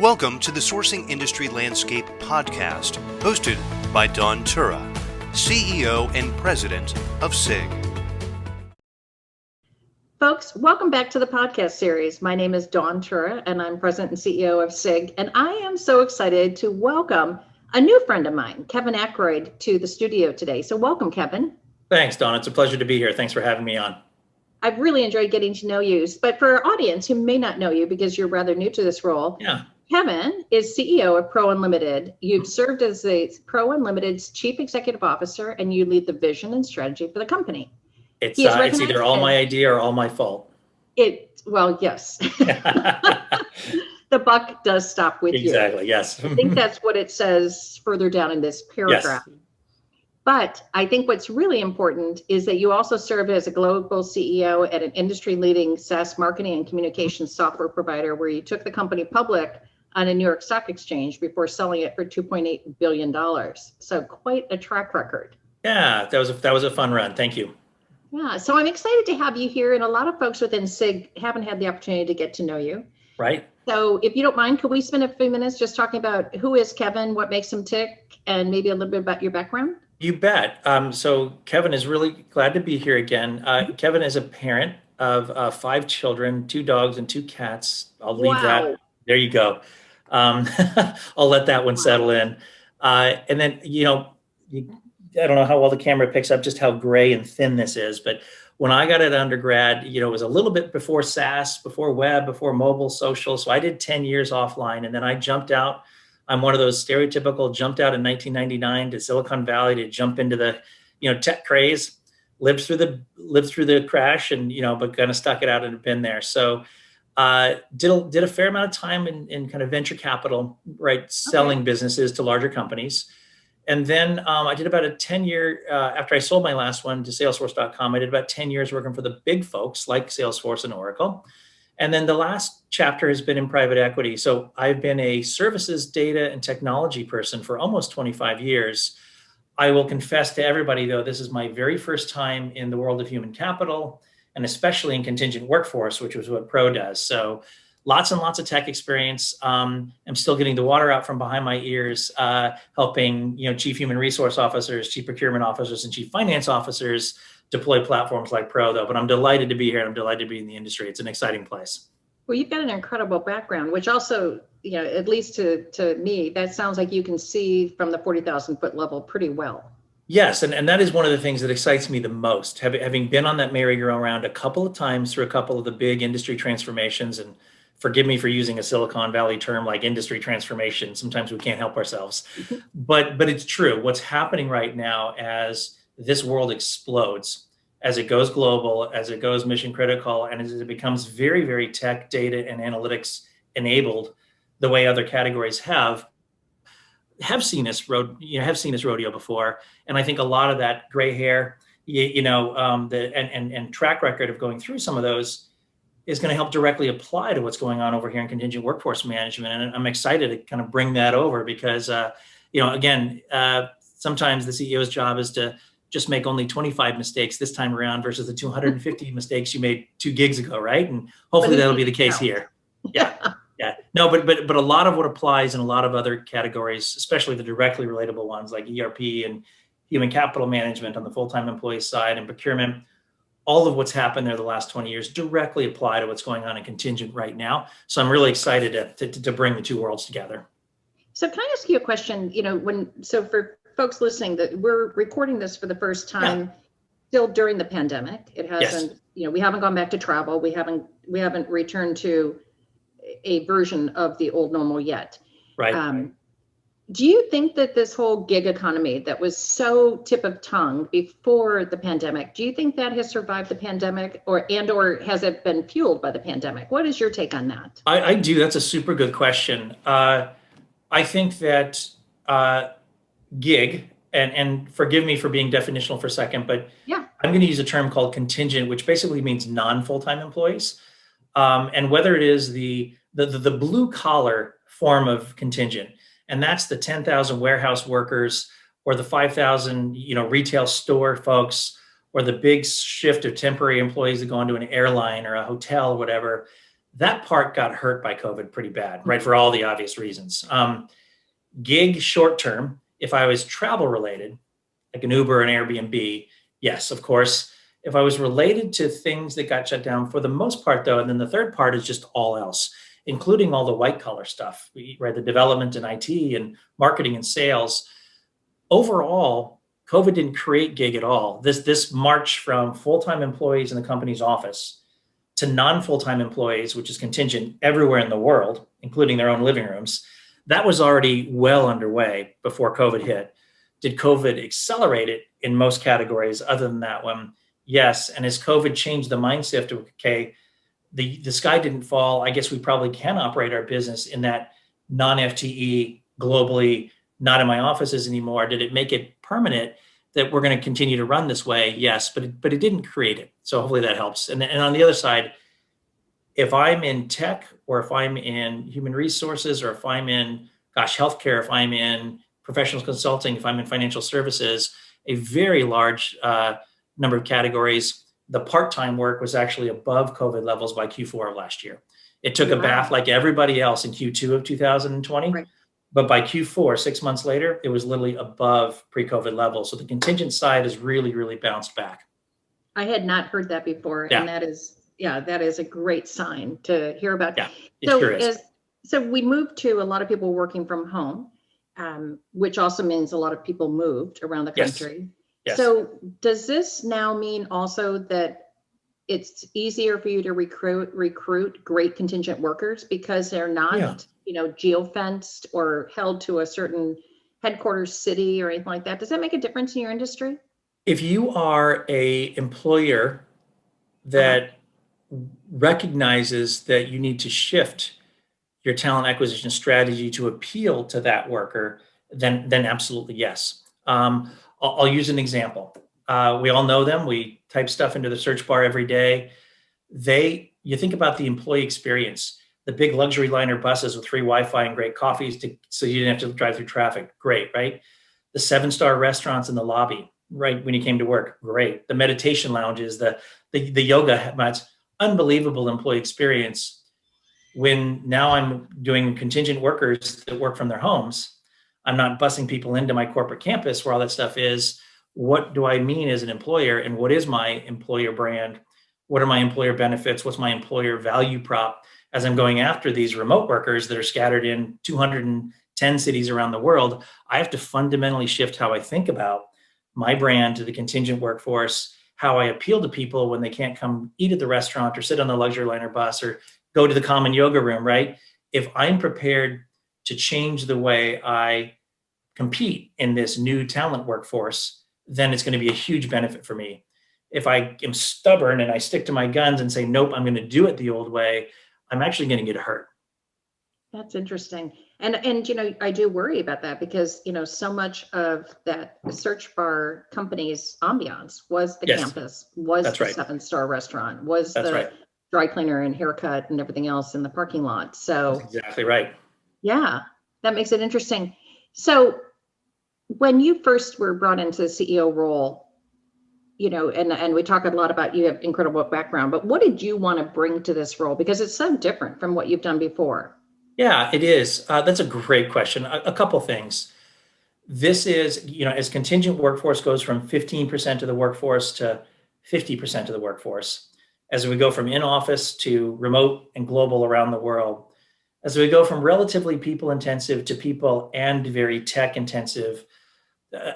Welcome to the Sourcing Industry Landscape podcast, hosted by Dawn Tura, CEO and President of SIG. Folks, welcome back to the podcast series. My name is Dawn Tura, and I'm President and CEO of SIG, and I am so excited to welcome a new friend of mine, Kevin Akeroyd, to the studio today. So welcome, Kevin. Thanks, Dawn. It's a pleasure to be here. Thanks for having me on. I've really enjoyed getting to know you, but for our audience who may not know you because you're rather new to this role, Kevin is CEO of Pro Unlimited. You've served as the Pro Unlimited's Chief Executive Officer, and you lead the vision and strategy for the company. It's either all my idea or all my fault. Well, yes. The buck does stop with you. Exactly, yes. I think that's what it says further down in this paragraph. Yes. But I think what's really important is that you also served as a global CEO at an industry-leading SaaS marketing and communications software provider where you took the company public on a New York Stock Exchange before selling it for $2.8 billion. So quite a track record. Yeah, that was a fun run. Thank you. Yeah, so I'm excited to have you here. And a lot of folks within SIG haven't had the opportunity to get to know you. Right. So if you don't mind, could we spend a few minutes just talking about who is Kevin, what makes him tick, and maybe a little bit about your background? You bet. So Kevin is really glad to be here again. Kevin is a parent of 5 children, 2 dogs and 2 cats. I'll leave that. There you go. I'll let that one settle in. And then, I don't know how well the camera picks up just how gray and thin this is, but when I got at undergrad, it was a little bit before SaaS, before web, before mobile, social. So I did 10 years offline, and then I jumped out. I'm one of those stereotypical jumped out in 1999 to Silicon Valley to jump into the, tech craze, lived through the crash and, but kind of stuck it out and been there. So did a fair amount of time in kind of venture capital, right? Selling businesses to larger companies. And then I did about a 10-year, after I sold my last one to Salesforce.com, I did about 10 years working for the big folks like Salesforce and Oracle. And then the last chapter has been in private equity. So I've been a services, data, and technology person for almost 25 years. I will confess to everybody, though, this is my very first time in the world of human capital, and especially in contingent workforce, which was what Pro does. So lots and lots of tech experience. I'm still getting the water out from behind my ears, helping chief human resource officers, chief procurement officers, and chief finance officers deploy platforms like Pro, though. But I'm delighted to be here. And I'm delighted to be in the industry. It's an exciting place. Well, you've got an incredible background, which also, at least to me, that sounds like you can see from the 40,000 foot level pretty well. Yes, and that is one of the things that excites me the most. Having been on that merry-go-round a couple of times through a couple of the big industry transformations, and forgive me for using a Silicon Valley term like industry transformation. Sometimes we can't help ourselves, but it's true. What's happening right now as this world explodes, as it goes global, as it goes mission critical, and as it becomes very, very tech, data, and analytics enabled, the way other categories have seen this rodeo before. And I think a lot of that gray hair, and track record of going through some of those is going to help directly apply to what's going on over here in contingent workforce management. And I'm excited to kind of bring that over because, sometimes the CEO's job is to just make only 25 mistakes this time around versus the 250 mistakes you made 2 gigs ago, right? And hopefully that'll be the case here. Yeah. Yeah. No, but a lot of what applies in a lot of other categories, especially the directly relatable ones like ERP and human capital management on the full-time employee side and procurement, all of what's happened there the last 20 years directly apply to what's going on in contingent right now. So I'm really excited to bring the 2 worlds together. So can I ask you a question? For folks listening, that we're recording this for the first time, still during the pandemic. It hasn't, we haven't gone back to travel. We haven't returned to a version of the old normal yet. Right. Do you think that this whole gig economy that was so tip of tongue before the pandemic, do you think that has survived the pandemic or has it been fueled by the pandemic? What is your take on that? I do. That's a super good question. I think that gig, and forgive me for being definitional for a second, but I'm going to use a term called contingent, which basically means non-full-time employees. And whether it is the blue collar form of contingent, and that's the 10,000 warehouse workers or the 5,000, retail store folks, or the big shift of temporary employees that go into an airline or a hotel or whatever, That part got hurt by COVID pretty bad, right? For all the obvious reasons. Gig short term, if I was travel related, like an Uber and Airbnb, yes, of course. If I was related to things that got shut down, for the most part, though, and then the third part is just all else, including all the white collar stuff, right? The development in IT and marketing and sales. Overall, COVID didn't create gig at all. This march from full-time employees in the company's office to non-full-time employees, which is contingent everywhere in the world, including their own living rooms, that was already well underway before COVID hit. Did COVID accelerate it in most categories other than that one? Yes. And as COVID changed the mindset of, okay, the sky didn't fall, I guess we probably can operate our business in that non-FTE globally, not in my offices anymore. Did it make it permanent that we're going to continue to run this way? Yes, but it didn't create it. So hopefully that helps. And on the other side, if I'm in tech or if I'm in human resources or if I'm in, healthcare, if I'm in professional consulting, if I'm in financial services, a very large number of categories, the part-time work was actually above COVID levels by Q4 of last year. It took a bath like everybody else in Q2 of 2020. Right. But by Q4, 6 months later, it was literally above pre-COVID levels. So the contingent side has really, really bounced back. I had not heard that before. Yeah. And that is a great sign to hear about. Yeah, it sure is. So we moved to a lot of people working from home, which also means a lot of people moved around the country. Yes. So does this now mean also that it's easier for you to recruit great contingent workers because they're not, geo-fenced or held to a certain headquarters city or anything like that? Does that make a difference in your industry? If you are a employer that recognizes that you need to shift your talent acquisition strategy to appeal to that worker, then absolutely yes. I'll use an example. We all know them. We type stuff into the search bar every day. You think about the employee experience, the big luxury liner buses with free Wi-Fi and great coffees so you didn't have to drive through traffic. Great, right? The 7-star restaurants in the lobby, right, when you came to work. Great. The meditation lounges, the yoga mats, unbelievable employee experience. When now I'm doing contingent workers that work from their homes, I'm not busing people into my corporate campus where all that stuff is. What do I mean as an employer, and what is my employer brand? What are my employer benefits? What's my employer value prop as I'm going after these remote workers that are scattered in 210 cities around the world? I have to fundamentally shift how I think about my brand to the contingent workforce, how I appeal to people when they can't come eat at the restaurant or sit on the luxury liner bus or go to the common yoga room, right? If I'm prepared to change the way I compete in this new talent workforce, then it's going to be a huge benefit for me. If I am stubborn and I stick to my guns and say, nope, I'm going to do it the old way, I'm actually going to get hurt. That's interesting. And I do worry about that because, so much of that search bar company's ambiance was the campus, was the 7-star restaurant, was the dry cleaner and haircut and everything else in the parking lot. So that's exactly right. Yeah, that makes it interesting. So when you first were brought into the CEO role, and we talk a lot about you have incredible background, but what did you want to bring to this role? Because it's so different from what you've done before. Yeah, it is. That's a great question. A couple things. This is, as contingent workforce goes from 15% of the workforce to 50% of the workforce, as we go from in-office to remote and global around the world, as we go from relatively people-intensive to people and very tech-intensive.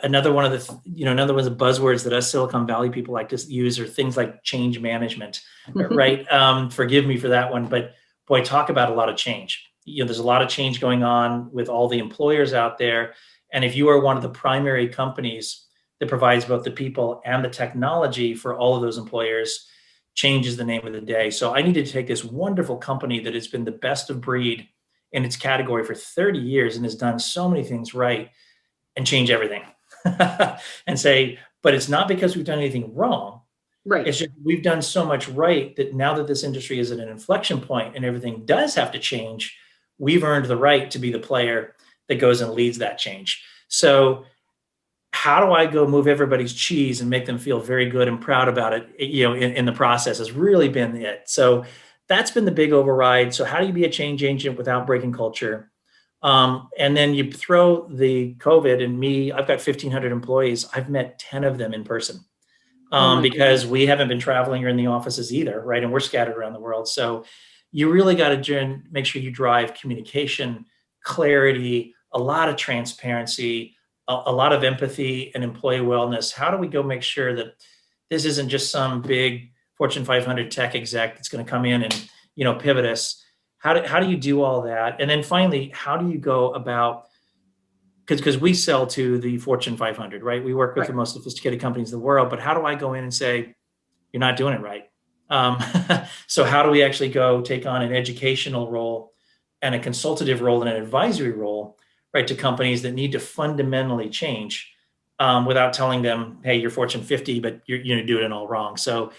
Another one of the buzzwords that us Silicon Valley people like to use are things like change management, right? Forgive me for that one, but boy, talk about a lot of change. There's a lot of change going on with all the employers out there. And if you are one of the primary companies that provides both the people and the technology for all of those employers, change is the name of the day. So I needed to take this wonderful company that has been the best of breed in its category for 30 years and has done so many things right and change everything and say, but it's not because we've done anything wrong. Right. It's just we've done so much right that now that this industry is at an inflection point and everything does have to change, we've earned the right to be the player that goes and leads that change. So how do I go move everybody's cheese and make them feel very good and proud about it, in the process has really been it. So that's been the big override. So how do you be a change agent without breaking culture? And then you throw the COVID and me, I've got 1,500 employees. I've met 10 of them in person because we haven't been traveling or in the offices either, right? And we're scattered around the world. So you really got to make sure you drive communication, clarity, a lot of transparency, a lot of empathy and employee wellness. How do we go make sure that this isn't just some big Fortune 500 tech exec that's going to come in and, pivot us? How do you do all that? And then finally, how do you go about, because we sell to the Fortune 500, right? We work with the most sophisticated companies in the world, but how do I go in and say, you're not doing it right? So how do we actually go take on an educational role and a consultative role and an advisory role, right, to companies that need to fundamentally change without telling them, hey, you're Fortune 50, but you're doing it all wrong. So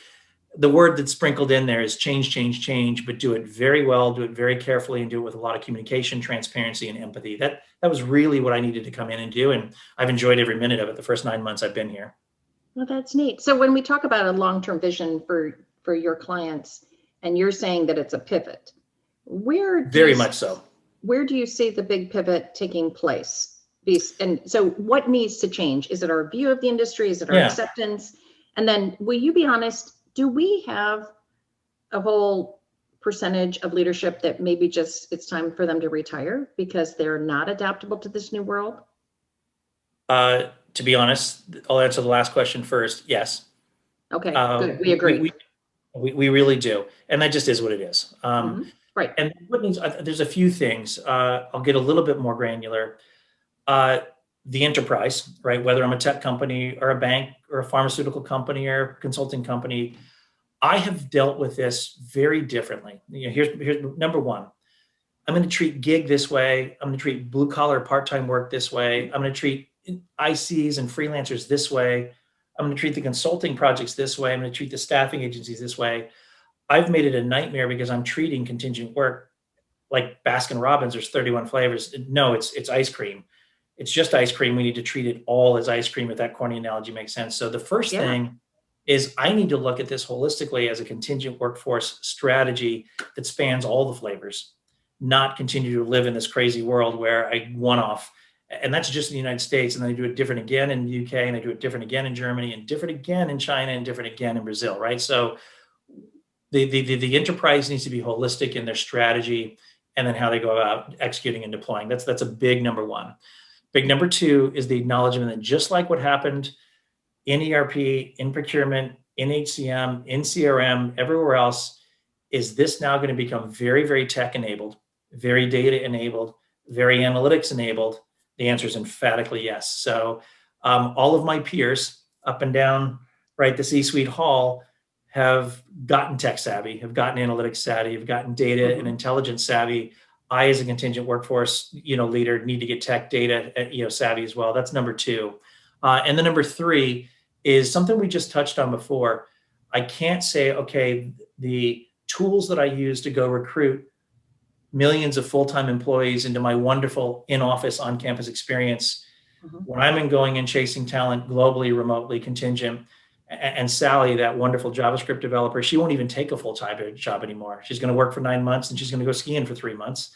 the word that's sprinkled in there is change, change, change, but do it very well, do it very carefully, and do it with a lot of communication, transparency, and empathy. That was really what I needed to come in and do. And I've enjoyed every minute of it the first 9 months I've been here. Well, that's neat. So when we talk about a long-term vision for your clients, and you're saying that it's a pivot, very much so. Where do you see the big pivot taking place? And so what needs to change? Is it our view of the industry? Is it our acceptance? And then will you be honest, do we have a whole percentage of leadership that maybe just it's time for them to retire because they're not adaptable to this new world? To be honest, I'll answer the last question first. Yes. Okay, good. We agree. We really do. And that just is what it is. Right. And what means there's a few things. I'll get a little bit more granular. The enterprise, right? Whether I'm a tech company or a bank or a pharmaceutical company or a consulting company, I have dealt with this very differently. Here's number one. I'm going to treat gig this way. I'm going to treat blue collar part-time work this way. I'm going to treat ICs and freelancers this way. I'm going to treat the consulting projects this way. I'm going to treat the staffing agencies this way. I've made it a nightmare because I'm treating contingent work like Baskin Robbins. There's 31 flavors. No, it's ice cream. It's just ice cream. We need to treat it all as ice cream, if that corny analogy makes sense. So the first thing is I need to look at this holistically as a contingent workforce strategy that spans all the flavors, not continue to live in this crazy world where I one-off. And that's just in the United States. And then I do it different again in the UK, and I do it different again in Germany, and different again in China, and different again in Brazil, right? So the enterprise needs to be holistic in their strategy and then how they go about executing and deploying. That's a big number one. Big number two is the acknowledgement that just like what happened in ERP, in procurement, in HCM, in CRM, everywhere else, is this now going to become very, very tech enabled, very data enabled, very analytics enabled? The answer is emphatically yes. So all of my peers up and down, right, the C-suite hall have gotten tech savvy, have gotten analytics savvy, have gotten data and intelligence savvy. I, as a contingent workforce, leader, need to get tech data, savvy as well. That's number two. And the number three is something we just touched on before. I can't say, okay, the tools that I use to go recruit millions of full-time employees into my wonderful in-office, on-campus experience, when I'm going and chasing talent globally, remotely, contingent, and Sally, that wonderful JavaScript developer, she won't even take a full-time job anymore. She's going to work for 9 months and she's going to go skiing for 3 months.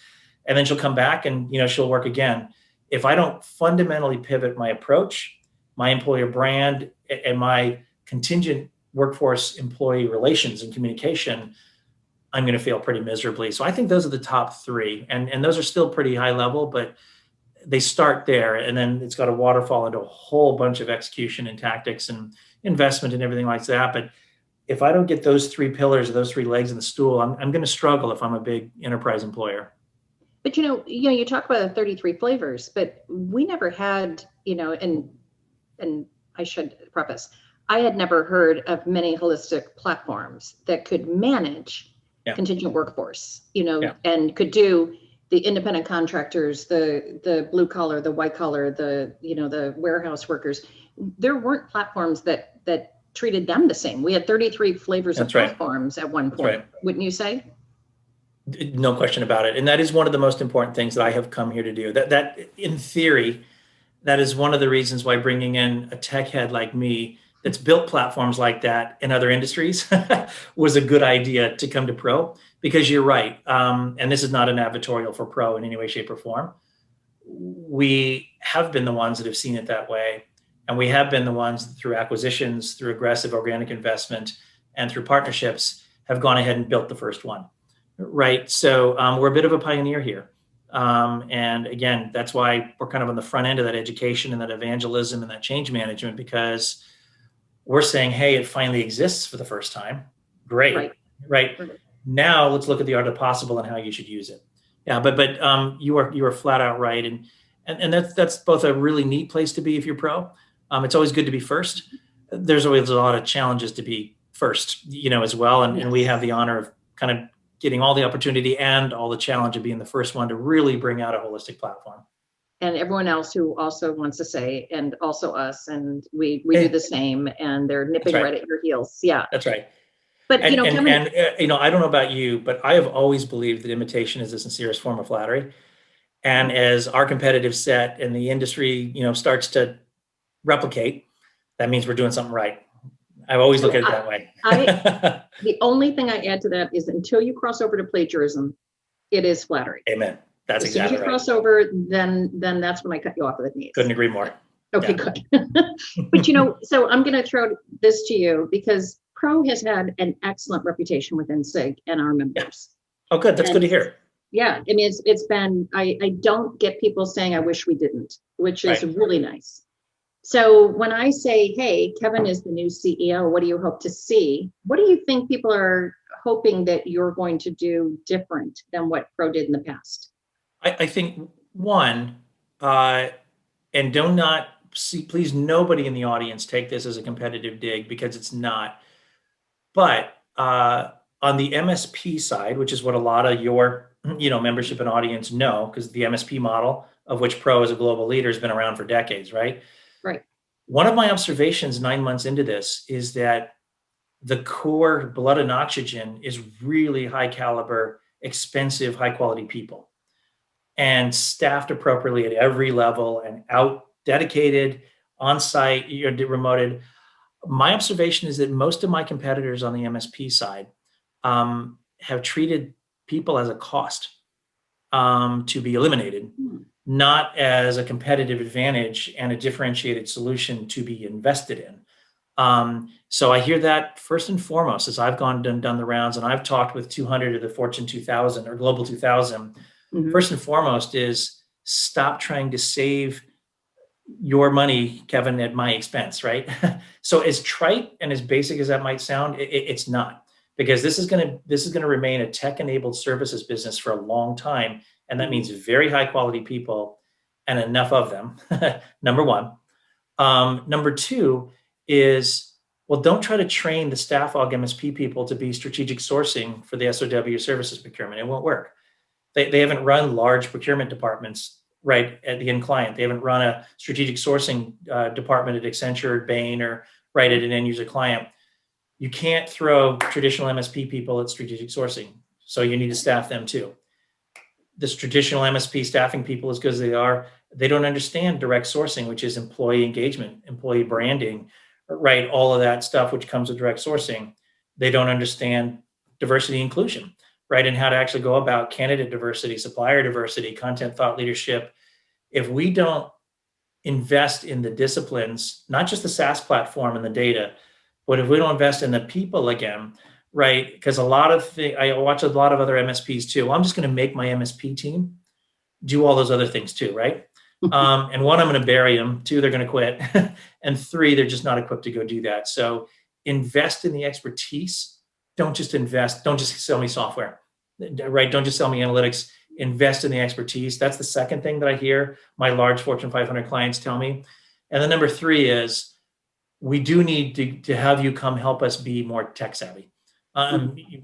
And then she'll come back and, she'll work again. If I don't fundamentally pivot my approach, my employer brand, and my contingent workforce employee relations and communication, I'm going to fail pretty miserably. So I think those are the top three. And those are still pretty high level, but they start there. And then it's got to waterfall into a whole bunch of execution and tactics and investment and everything like that. But if I don't get those three pillars or those three legs in the stool, I'm going to struggle if I'm a big enterprise employer. But, you talk about the 33 flavors, but we never had, and I should preface, I had never heard of many holistic platforms that could manage contingent workforce, and could do the independent contractors, the blue collar, the white collar, the warehouse workers. There weren't platforms that treated them the same. We had 33 flavors of platforms at one point, wouldn't you say? No question about it. And that is one of the most important things that I have come here to do. That in theory, that is one of the reasons why bringing in a tech head like me that's built platforms like that in other industries was a good idea to come to Pro, because you're right. And this is not an advertorial for Pro in any way, shape, or form. We have been the ones that have seen it that way. And we have been the ones that, through acquisitions, through aggressive organic investment, and through partnerships, have gone ahead and built the first one. Right. So we're a bit of a pioneer here. And again, that's why we're kind of on the front end of that education and that evangelism and that change management, because we're saying, hey, it finally exists for the first time. Great. Right. Now let's look at the art of the possible and how you should use it. Yeah, but you are flat out right. And that's both a really neat place to be if you're Pro. It's always good to be first. There's always a lot of challenges to be first, as well. And we have the honor of kind of getting all the opportunity and all the challenge of being the first one to really bring out a holistic platform. And everyone else who also wants to say, and also us, and we do the same, and they're nipping right at your heels. Yeah, that's right. But I don't know about you, but I have always believed that imitation is the sincerest form of flattery. And as our competitive set and the industry, starts to replicate, that means we're doing something right. I've always looked at it that way. The only thing I add to that is, until you cross over to plagiarism, it is flattery. Amen. That's exactly right. As soon as you cross over, then that's when I cut you off at the knees. Couldn't agree more. Okay, good. But so I'm going to throw this to you, because Pro has had an excellent reputation within SIG and our members. Yeah. Oh, good. That's good to hear. Yeah, I mean, it's been, I don't get people saying, I wish we didn't, which is really nice. So when I say, hey, Kevin is the new CEO, what do you hope to see? What do you think people are hoping that you're going to do different than what Pro did in the past? I think one, and do not see, please, nobody in the audience take this as a competitive dig, because it's not. But on the MSP side, which is what a lot of your membership and audience know, because the MSP model, of which Pro is a global leader, has been around for decades, right? Right. One of my observations 9 months into this is that the core blood and oxygen is really high caliber, expensive, high quality people, and staffed appropriately at every level, and out dedicated, on site, remoted. My observation is that most of my competitors on the MSP side have treated people as a cost to be eliminated, not as a competitive advantage and a differentiated solution to be invested in. So I hear that first and foremost as I've done the rounds, and I've talked with 200 of the Fortune 2000 or Global 2000. First and foremost is, stop trying to save your money, Kevin, at my expense, right? So as trite and as basic as that might sound, it's not, because this is going to remain a tech-enabled services business for a long time, and that means very high quality people and enough of them. Number one. Number two is, well, don't try to train the staff aug MSP people to be strategic sourcing for the SOW services procurement. It won't work. They haven't run large procurement departments right at the end client. They haven't run a strategic sourcing department at Accenture, Bain, or right at an end user client. You can't throw traditional MSP people at strategic sourcing. So you need to staff them too. This traditional MSP staffing people, as good as they are, they don't understand direct sourcing, which is employee engagement, employee branding, right? All of that stuff which comes with direct sourcing. They don't understand diversity inclusion, right? And how to actually go about candidate diversity, supplier diversity, content thought leadership. If we don't invest in the disciplines, not just the SaaS platform and the data, but if we don't invest in the people again, right? Because I watch a lot of other MSPs too. Well, I'm just going to make my MSP team do all those other things too, right? And one, I'm going to bury them. Two, they're going to quit. And three, they're just not equipped to go do that. So invest in the expertise. Don't just sell me software, right? Don't just sell me analytics. Invest in the expertise. That's the second thing that I hear my large Fortune 500 clients tell me. And then number three is, we do need to have you come help us be more tech savvy,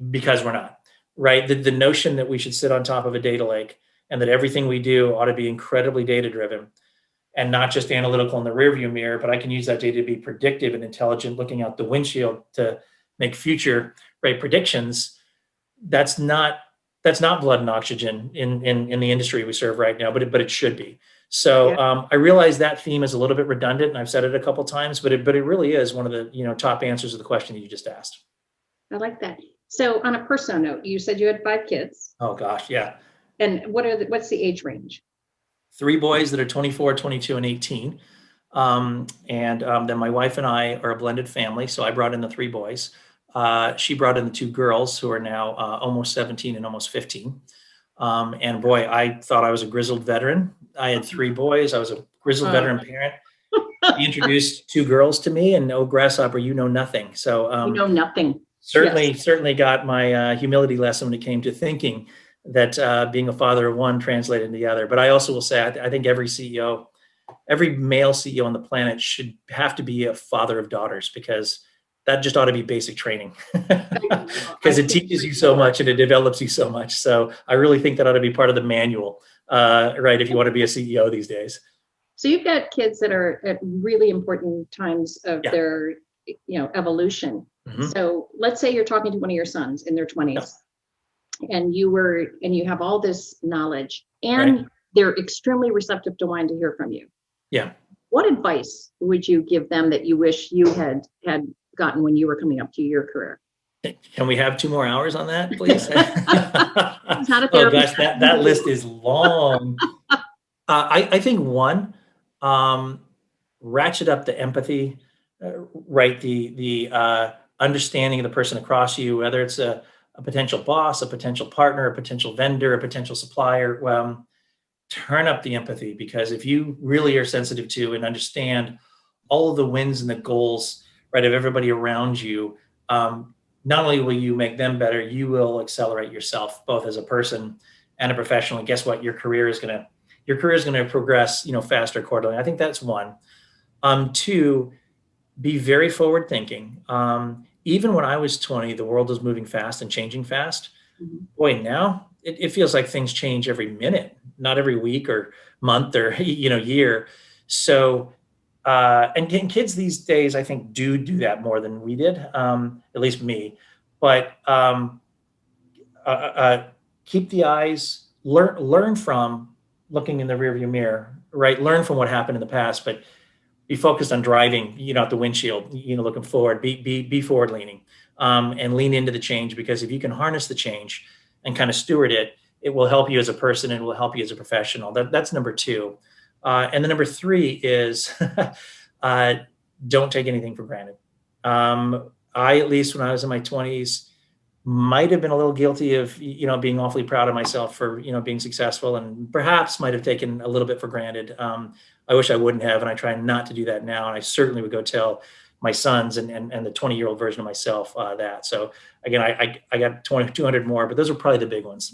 because we're not, right? The notion that we should sit on top of a data lake and that everything we do ought to be incredibly data driven and not just analytical in the rearview mirror, but I can use that data to be predictive and intelligent, looking out the windshield to make future predictions. That's not that's not blood and oxygen in the industry we serve right now, but it should be. So I realize that theme is a little bit redundant, and I've said it a couple times, but it really is one of the top answers of the question that you just asked. I like that. So on a personal note, you said you had 5 kids. Oh gosh, yeah. And what's the age range? 3 boys that are 24, 22, and 18. Then my wife and I are a blended family, so I brought in the 3 boys. She brought in the 2 girls who are now almost 17 and almost 15. And boy, I thought I was a grizzled veteran. I had 3 boys. I was a grizzled veteran parent. He introduced 2 girls to me, and no grasshopper, you know nothing. So you know nothing. Certainly got my humility lesson when it came to thinking that being a father of one translated into the other. But I also will say, I think every CEO, every male CEO on the planet should have to be a father of daughters, because that just ought to be basic training, because it teaches you so much and it develops you so much. So I really think that ought to be part of the manual, right, if you want to be a CEO these days. So you've got kids that are at really important times of their evolution. Mm-hmm. So let's say you're talking to one of your sons in their 20s, and you have all this knowledge, and they're extremely receptive to wanting to hear from you. Yeah. What advice would you give them that you wish you had gotten when you were coming up to your career? Can we have 2 more hours on that, please? It's not a oh gosh, that list is long. I think one, ratchet up the empathy, right? The understanding of the person across you, whether it's a potential boss, a potential partner, a potential vendor, a potential supplier. Turn up the empathy, because if you really are sensitive to and understand all of the wins and the goals, right, of everybody around you, not only will you make them better, you will accelerate yourself both as a person and a professional. And guess what? Your career is going to progress, faster accordingly. I think that's one. 2, be very forward thinking. Even when I was 20, the world was moving fast and changing fast. Mm-hmm. Boy, now it feels like things change every minute, not every week or month or year. So and kids these days, I think, do that more than we did, at least me. But keep the eyes, learn from looking in the rearview mirror, right? Learn from what happened in the past, but be focused on driving, out the windshield, looking forward. Be forward leaning, and lean into the change, because if you can harness the change and kind of steward it, it will help you as a person and will help you as a professional. That's number 2. And the number 3 is don't take anything for granted. I, at least when I was in my 20s, might have been a little guilty of, being awfully proud of myself for, being successful, and perhaps might have taken a little bit for granted. I wish I wouldn't have, and I try not to do that now. And I certainly would go tell my sons and the 20-year-old version of myself that. So again, I got 200 more, but those are probably the big ones.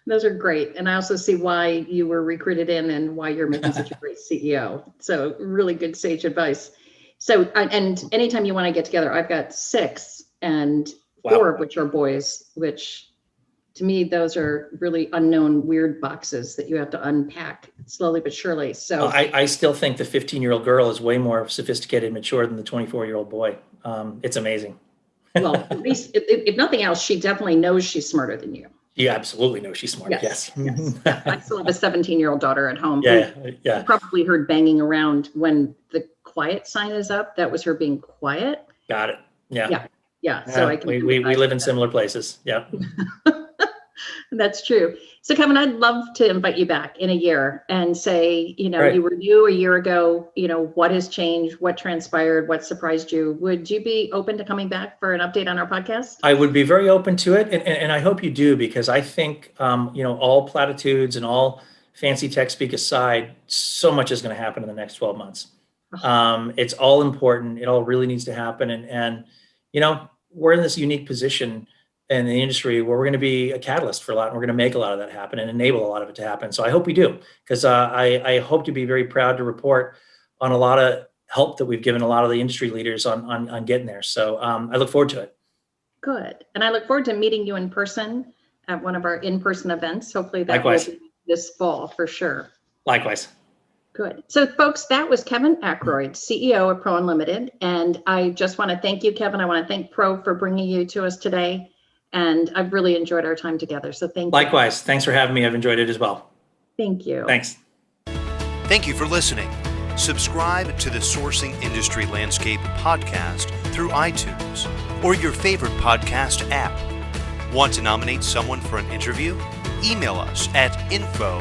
Those are great. And I also see why you were recruited in and why you're making such a great CEO. So really good sage advice. So, and anytime you want to get together, I've got 6 and 4 of which are boys, which to me, those are really unknown, weird boxes that you have to unpack slowly but surely. So I still think the 15-year-old girl is way more sophisticated and mature than the 24-year-old boy. It's amazing. Well, at least if nothing else, she definitely knows she's smarter than you. You absolutely know she's smart. Yes. I still have a 17-year-old daughter at home. Yeah. You probably heard banging around when the quiet sign is up. That was her being quiet. Got it. Yeah. So I can. We live in similar places. Yeah. That's true. So Kevin, I'd love to invite you back in a year and say, Right. You were new a year ago, what has changed, what transpired, what surprised you? Would you be open to coming back for an update on our podcast? I would be very open to it. And I hope you do, because I think, all platitudes and all fancy tech speak aside, so much is going to happen in the next 12 months. It's all important. It all really needs to happen. And we're in this unique position in the industry where we're going to be a catalyst for a lot, and we're going to make a lot of that happen and enable a lot of it to happen. So I hope we do, because I hope to be very proud to report on a lot of help that we've given a lot of the industry leaders on getting there. So I look forward to it. Good. And I look forward to meeting you in person at one of our in-person events. Hopefully that Likewise. will be this fall for sure. Likewise. Good. So folks, that was Kevin Akeroyd, CEO of Pro Unlimited. And I just want to thank you, Kevin. I want to thank Pro for bringing you to us today. And I've really enjoyed our time together. So thank you. Likewise. Thanks for having me. I've enjoyed it as well. Thank you. Thanks. Thank you for listening. Subscribe to the Sourcing Industry Landscape podcast through iTunes or your favorite podcast app. Want to nominate someone for an interview? Email us at info@sig.org.